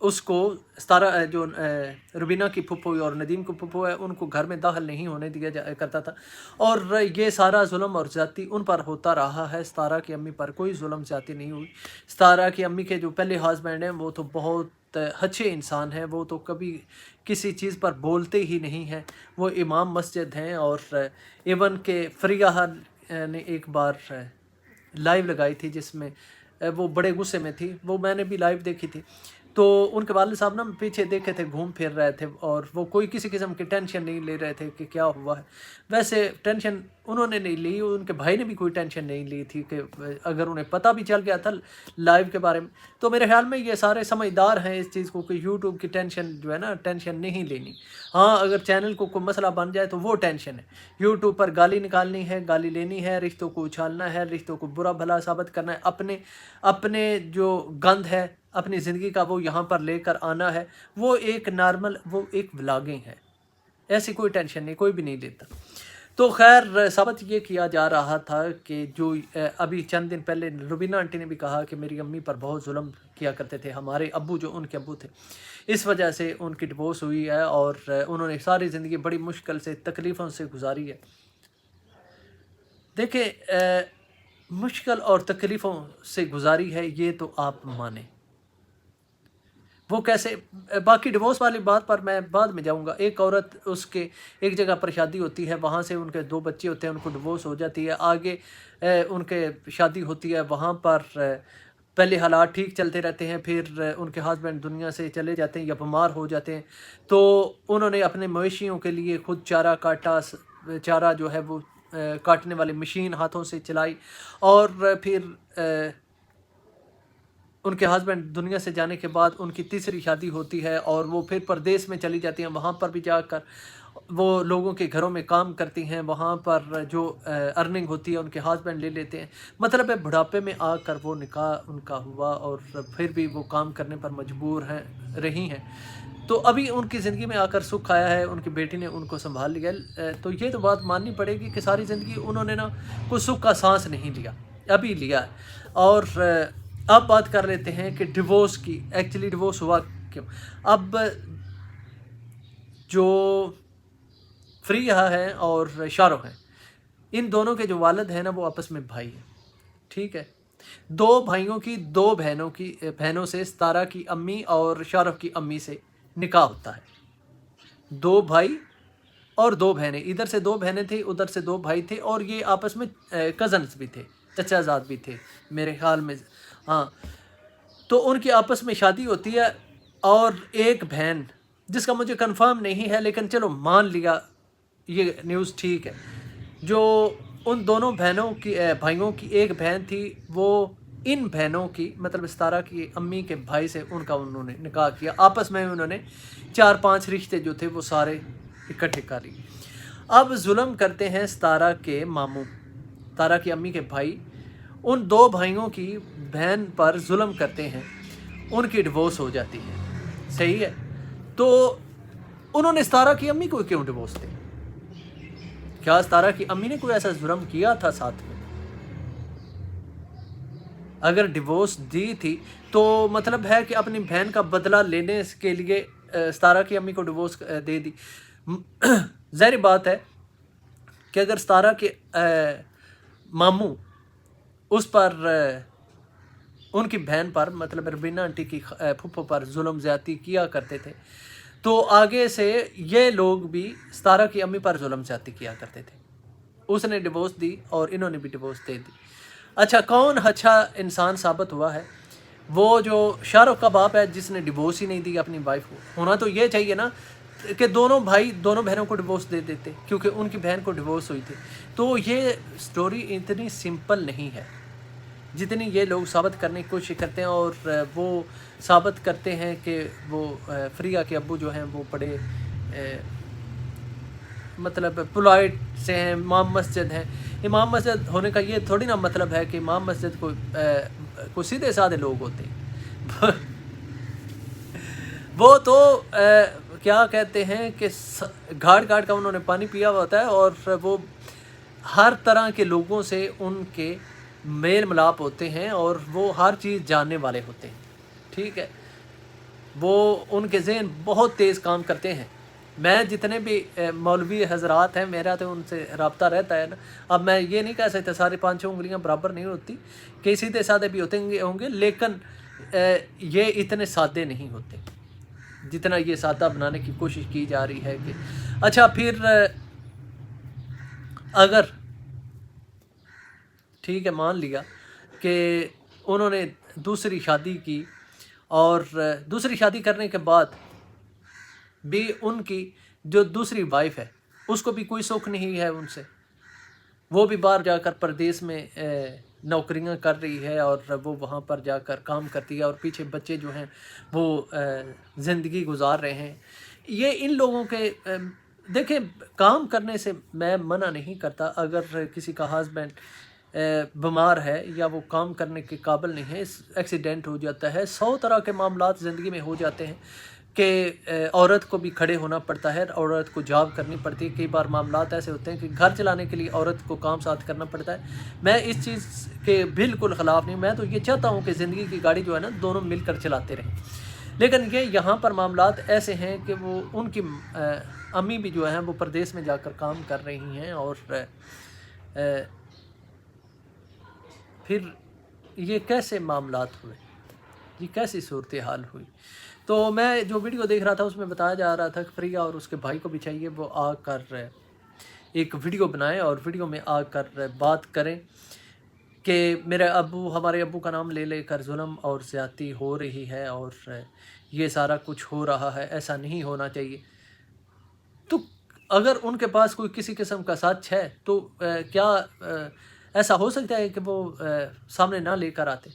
اس کو ستارہ جو روبینہ کی پھپھو اور ندیم کی پھپھو ہے ان کو گھر میں داخل نہیں ہونے دیا کرتا تھا، اور یہ سارا ظلم اور زیادتی ان پر ہوتا رہا ہے۔ ستارہ کی امی پر کوئی ظلم زیادتی نہیں ہوئی۔ ستارہ کی امی کے جو پہلے ہسبینڈ ہیں وہ تو بہت اچھے انسان ہیں، وہ تو کبھی کسی چیز پر بولتے ہی نہیں ہیں، وہ امام مسجد ہیں، اور ایون کہ فریہ نے ایک بار لائیو لگائی تھی جس میں وہ بڑے غصے میں تھی، وہ میں نے بھی لائیو دیکھی تھی، تو ان کے والد صاحب نا پیچھے دیکھے تھے، گھوم پھر رہے تھے، اور وہ کوئی کسی قسم کی ٹینشن نہیں لے رہے تھے کہ کیا ہوا ہے۔ ویسے ٹینشن انہوں نے نہیں لی، ان کے بھائی نے بھی کوئی ٹینشن نہیں لی تھی، کہ اگر انہیں پتہ بھی چل گیا تھا لائیو کے بارے میں، تو میرے خیال میں یہ سارے سمجھدار ہیں اس چیز کو کہ یوٹیوب کی ٹینشن جو ہے نا، ٹینشن نہیں لینی۔ ہاں اگر چینل کو کوئی مسئلہ بن جائے تو وہ ٹینشن ہے، یوٹیوب پر گالی نکالنی ہے، گالی لینی ہے، رشتوں کو اچھالنا ہے، رشتوں کو برا بھلا ثابت کرنا ہے، اپنے جو گند ہے اپنی زندگی کا وہ یہاں پر لے کر آنا ہے، وہ ایک نارمل، وہ ایک ولاگنگ ہے، ایسی کوئی ٹینشن نہیں، کوئی بھی نہیں لیتا۔ تو خیر ثابت یہ کیا جا رہا تھا کہ جو ابھی چند دن پہلے روبینہ آنٹی نے بھی کہا کہ میری امی پر بہت ظلم کیا کرتے تھے ہمارے ابو، جو ان کے ابو تھے، اس وجہ سے ان کی ڈیورس ہوئی ہے، اور انہوں نے ساری زندگی بڑی مشکل سے تکلیفوں سے گزاری ہے۔ دیکھیں مشکل اور تکلیفوں سے گزاری ہے، یہ تو آپ مانیں۔ وہ کیسے، باقی ڈیورس والی بات پر میں بعد میں جاؤں گا۔ ایک عورت، اس کے ایک جگہ پر شادی ہوتی ہے، وہاں سے ان کے 2 بچے ہوتے ہیں، ان کو ڈیورس ہو جاتی ہے، آگے ان کے شادی ہوتی ہے، وہاں پر پہلے حالات ٹھیک چلتے رہتے ہیں، پھر ان کے ہسبینڈ دنیا سے چلے جاتے ہیں یا بیمار ہو جاتے ہیں، تو انہوں نے اپنے مویشیوں کے لیے خود چارہ کاٹا، چارہ جو ہے وہ کاٹنے والی مشین ہاتھوں سے چلائی، اور پھر ان کے ہسبینڈ دنیا سے جانے کے بعد ان کی تیسری شادی ہوتی ہے، اور وہ پھر پردیس میں چلی جاتی ہیں، وہاں پر بھی جا کر وہ لوگوں کے گھروں میں کام کرتی ہیں، وہاں پر جو ارننگ ہوتی ہے ان کے ہسبینڈ لے لیتے ہیں۔ مطلب ہے بڑھاپے میں آ کر وہ نکاح ان کا ہوا، اور پھر بھی وہ کام کرنے پر مجبور رہی ہیں۔ تو ابھی ان کی زندگی میں آ کر سکھ آیا ہے، ان کی بیٹی نے ان کو سنبھال لیا، تو یہ تو بات ماننی پڑے گی کہ ساری زندگی انہوں نے نا کوئی سکھ کا سانس نہیں لیا، ابھی لیا ہے۔ اور اب بات کر لیتے ہیں کہ ڈیورس کی، ایکچولی ڈیورس ہوا کیوں۔ اب جو فریہ ہے اور شارخ ہیں، ان دونوں کے جو والد ہیں نا وہ آپس میں بھائی ہیں، ٹھیک ہے۔ 2 بھائیوں کی 2 بہنوں سے، ستارہ کی امی اور شارخ کی امی سے نکاح ہوتا ہے۔ 2 بھائی اور 2 بہنیں، ادھر سے 2 بہنیں تھیں، ادھر سے 2 بھائی تھے، اور یہ آپس میں کزنز بھی تھے، چچا زاد بھی تھے میرے خیال میں، ہاں۔ تو ان کی آپس میں شادی ہوتی ہے، اور ایک بہن جس کا مجھے کنفرم نہیں ہے لیکن چلو مان لیا یہ نیوز ٹھیک ہے، جو ان دونوں بھائیوں کی ایک بہن تھی، وہ ان بہنوں کی، مطلب ستارہ کی امی کے بھائی سے انہوں نے نکاح کیا، آپس میں انہوں نے 4-5 رشتے جو تھے وہ سارے اکٹھے کر لیے۔ اب ظلم کرتے ہیں ستارہ کے ماموں، ستارہ کی امی کے بھائی ان 2 بھائیوں کی بہن پر ظلم کرتے ہیں، ان کی ڈیورس ہو جاتی ہے، صحیح ہے۔ تو انہوں نے ستارہ کی امی کو کیوں ڈیورس دے؟ کیا ستارہ کی امی نے کوئی ایسا ظلم کیا تھا ساتھ میں؟ اگر ڈیورس دی تھی تو مطلب ہے کہ اپنی بہن کا بدلہ لینے کے لیے ستارہ کی امی کو ڈیورس دے دی۔ ظاہر بات ہے کہ اگر ستارہ کے ماموں اس پر، ان کی بہن پر، مطلب روبینہ آنٹی کی پھپھو پر ظلم زیادتی کیا کرتے تھے، تو آگے سے یہ لوگ بھی ستارہ کی امی پر ظلم زیادتی کیا کرتے تھے۔ اس نے ڈیورس دی اور انہوں نے بھی ڈیورس دے دی۔ اچھا کون اچھا انسان ثابت ہوا ہے؟ وہ جو شاہ رخ کا باپ ہے جس نے ڈیورس ہی نہیں دی اپنی وائف کو۔ ہونا تو یہ چاہیے نا کہ دونوں بھائی دونوں بہنوں کو ڈیورس دے دیتے، کیونکہ ان کی بہن کو ڈیورس ہوئی تھی۔ تو یہ سٹوری اتنی سمپل نہیں ہے جتنی یہ لوگ ثابت کرنے کی کوشش کرتے ہیں، اور وہ ثابت کرتے ہیں کہ وہ فریہ کے ابو جو ہیں وہ بڑے مطلب پولائٹ سے ہیں، امام مسجد ہیں۔ امام مسجد ہونے کا یہ تھوڑی نا مطلب ہے کہ امام مسجد کو سیدھے سادھے لوگ ہوتے ہیں۔ وہ تو کیا کہتے ہیں کہ گھاٹ گھاٹ کا انہوں نے پانی پیا ہوا ہوتا ہے، اور وہ ہر طرح کے لوگوں سے ان کے میل ملاپ ہوتے ہیں، اور وہ ہر چیز جاننے والے ہوتے ہیں، ٹھیک ہے۔ وہ ان کے ذہن بہت تیز کام کرتے ہیں. میں جتنے بھی مولوی حضرات ہیں میرا تو ان سے رابطہ رہتا ہے نا. اب میں یہ نہیں کہہ سکتا سارے 5-6 انگلیاں برابر نہیں ہوتی، کہ سیدھے سادے بھی ہوتے ہوں گے، لیکن یہ اتنے سادے نہیں ہوتے جتنا یہ سادہ بنانے کی کوشش کی جا رہی ہے. کہ اچھا پھر اگر ٹھیک ہے مان لیا کہ انہوں نے دوسری شادی کی، اور دوسری شادی کرنے کے بعد بھی ان کی جو دوسری وائف ہے اس کو بھی کوئی سکھ نہیں ہے ان سے، وہ بھی باہر جا کر پردیس میں نوکریاں کر رہی ہے، اور وہ وہاں پر جا کر کام کرتی ہے، اور پیچھے بچے جو ہیں وہ زندگی گزار رہے ہیں. یہ ان لوگوں کے دیکھیں کام کرنے سے میں منع نہیں کرتا. اگر کسی کا ہسبینڈ بیمار ہے یا وہ کام کرنے کے قابل نہیں ہے، ایکسیڈنٹ ہو جاتا ہے، 100 طرح کے معاملات زندگی میں ہو جاتے ہیں کہ عورت کو بھی کھڑے ہونا پڑتا ہے، عورت کو جاب کرنی پڑتی ہے. کئی بار معاملات ایسے ہوتے ہیں کہ گھر چلانے کے لیے عورت کو کام ساتھ کرنا پڑتا ہے. میں اس چیز کے بالکل خلاف نہیں، میں تو یہ چاہتا ہوں کہ زندگی کی گاڑی جو ہے نا دونوں مل کر چلاتے رہیں. لیکن یہاں پر معاملات ایسے ہیں کہ وہ ان کی امی بھی جو ہیں وہ پردیس میں جا کر کام کر رہی ہیں، اور پھر یہ کیسے معاملات ہوئے، یہ کیسی صورتحال ہوئی. تو میں جو ویڈیو دیکھ رہا تھا اس میں بتایا جا رہا تھا کہ فریہ اور اس کے بھائی کو بھی چاہیے وہ آ کر ایک ویڈیو بنائیں اور ویڈیو میں آ کر بات کریں کہ میرے ابو، ہمارے ابو کا نام لے لے کر ظلم اور زیادتی ہو رہی ہے، اور یہ سارا کچھ ہو رہا ہے، ایسا نہیں ہونا چاہیے. تو اگر ان کے پاس کوئی کسی قسم کا سچ ہے تو کیا ایسا ہو سکتا ہے کہ وہ سامنے نہ لے کر آتے؟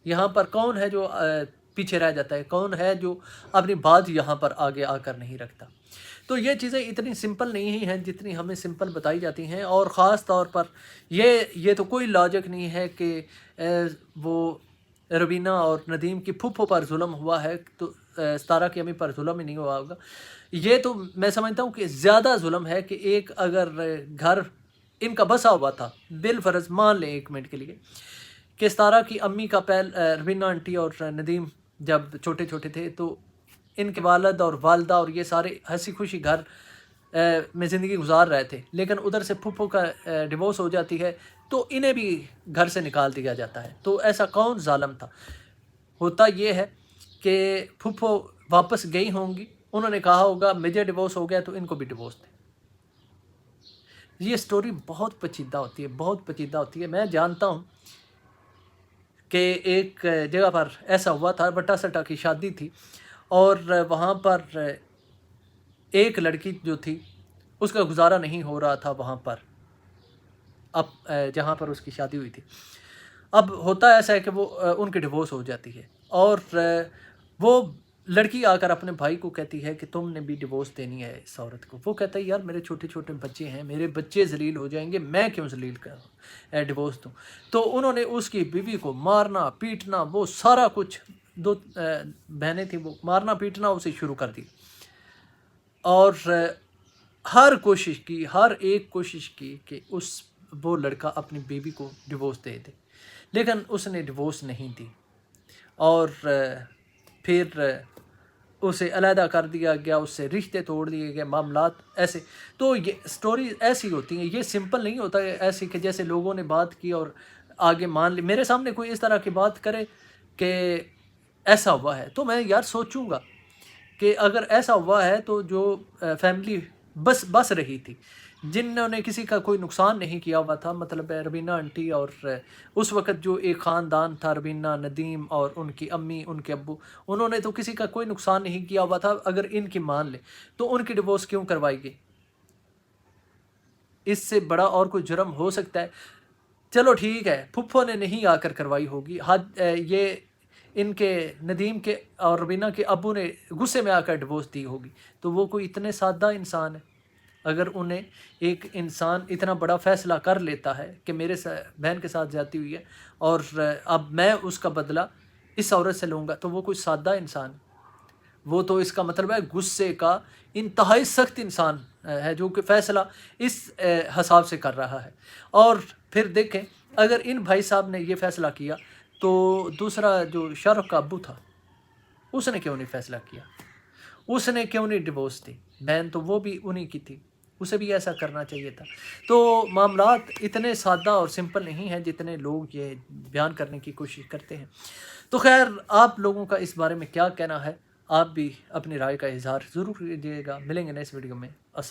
یہاں پر کون ہے جو پیچھے رہ جاتا ہے؟ کون ہے جو اپنی بات یہاں پر آگے آ کر نہیں رکھتا؟ تو یہ چیزیں اتنی سمپل نہیں ہیں جتنی ہمیں سمپل بتائی جاتی ہیں. اور خاص طور پر یہ تو کوئی لاجک نہیں ہے کہ وہ روبینہ اور ندیم کی پھپھو پر ظلم ہوا ہے تو ستارہ کی امی پر ظلم ہی نہیں ہوا ہوگا. یہ تو میں سمجھتا ہوں کہ زیادہ ظلم ہے کہ ایک اگر گھر ان کا بسا ہوا تھا، بالفرض مان لیں 1 منٹ کے لیے کہ ستارہ کی امی کا روبینہ آنٹی اور ندیم جب چھوٹے چھوٹے تھے تو ان کے والد اور والدہ اور یہ سارے ہنسی خوشی گھر میں زندگی گزار رہے تھے، لیکن ادھر سے پھپھو کا ڈیورس ہو جاتی ہے تو انہیں بھی گھر سے نکال دیا جاتا ہے. تو ایسا کون ظالم تھا؟ ہوتا یہ ہے کہ پھپھو واپس گئی ہوں گی، انہوں نے کہا ہوگا مجھے ڈیورس ہو گیا تو ان کو بھی ڈیورس دیں. یہ سٹوری بہت پیچیدہ ہوتی ہے، بہت پیچیدہ ہوتی ہے. میں جانتا ہوں کہ ایک جگہ پر ایسا ہوا تھا، بٹا سٹا کی شادی تھی، اور وہاں پر ایک لڑکی جو تھی اس کا گزارا نہیں ہو رہا تھا وہاں پر، اب جہاں پر اس کی شادی ہوئی تھی. اب ہوتا ایسا ہے کہ وہ ان کی ڈیورس ہو جاتی ہے، اور وہ لڑکی آ کر اپنے بھائی کو کہتی ہے کہ تم نے بھی ڈیورس دینی ہے اس عورت کو. وہ کہتا ہے یار میرے چھوٹے چھوٹے بچے ہیں، میرے بچے ذلیل ہو جائیں گے، میں کیوں ذلیل کروں، ڈیورس دوں. تو انہوں نے اس کی بیوی کو مارنا پیٹنا، وہ سارا کچھ، 2 بہنیں تھیں، وہ مارنا پیٹنا اسے شروع کر دی. اور ہر کوشش کی، ہر ایک کوشش کی کہ وہ لڑکا اپنی بیوی کو ڈیورس دے دے، لیکن اس نے ڈیورس نہیں دی، اور پھر اسے علیحدہ کر دیا گیا، اس سے رشتے توڑ دیے گئے، معاملات ایسے. تو یہ سٹوری ایسی ہوتی ہیں، یہ سمپل نہیں ہوتا ہے ایسی کہ جیسے لوگوں نے بات کی اور آگے مان لی. میرے سامنے کوئی اس طرح کی بات کرے کہ ایسا ہوا ہے تو میں یار سوچوں گا کہ اگر ایسا ہوا ہے تو جو فیملی بس رہی تھی، جنہوں نے کسی کا کوئی نقصان نہیں کیا ہوا تھا، مطلب روبینہ آنٹی اور اس وقت جو ایک خاندان تھا، روبینہ، ندیم اور ان کی امی، ان کے ابو، انہوں نے تو کسی کا کوئی نقصان نہیں کیا ہوا تھا. اگر ان کی مان لے تو ان کی ڈیورس کیوں کروائی گئی؟ اس سے بڑا اور کوئی جرم ہو سکتا ہے؟ چلو ٹھیک ہے پھپھو نے نہیں آ کر کروائی ہوگی، یہ ان کے ندیم کے اور روبینہ کے ابو نے غصے میں آ کر ڈیورس دی ہوگی. تو وہ کوئی اتنے سادہ انسان ہے؟ اگر انہیں ایک انسان اتنا بڑا فیصلہ کر لیتا ہے کہ میرے بہن کے ساتھ زیادتی ہوئی ہے اور اب میں اس کا بدلہ اس عورت سے لوں گا، تو وہ کوئی سادہ انسان ہے؟ وہ تو اس کا مطلب ہے غصے کا انتہائی سخت انسان ہے جو کہ فیصلہ اس حساب سے کر رہا ہے. اور پھر دیکھیں اگر ان بھائی صاحب نے یہ فیصلہ کیا تو دوسرا جو شاہ رخ کا ابو تھا اس نے کیوں نہیں فیصلہ کیا؟ اس نے کیوں نہیں ڈیورس دی؟ بہن تو وہ بھی انہی کی تھی، اسے بھی ایسا کرنا چاہیے تھا۔ تو معاملات اتنے سادہ اور سمپل نہیں ہیں جتنے لوگ یہ بیان کرنے کی کوشش کرتے ہیں۔ تو خیر، آپ لوگوں کا اس بارے میں کیا کہنا ہے؟ آپ بھی اپنی رائے کا اظہار ضرور کیجیے گا۔ ملیں گے نیکسٹ ویڈیو میں۔ السلام۔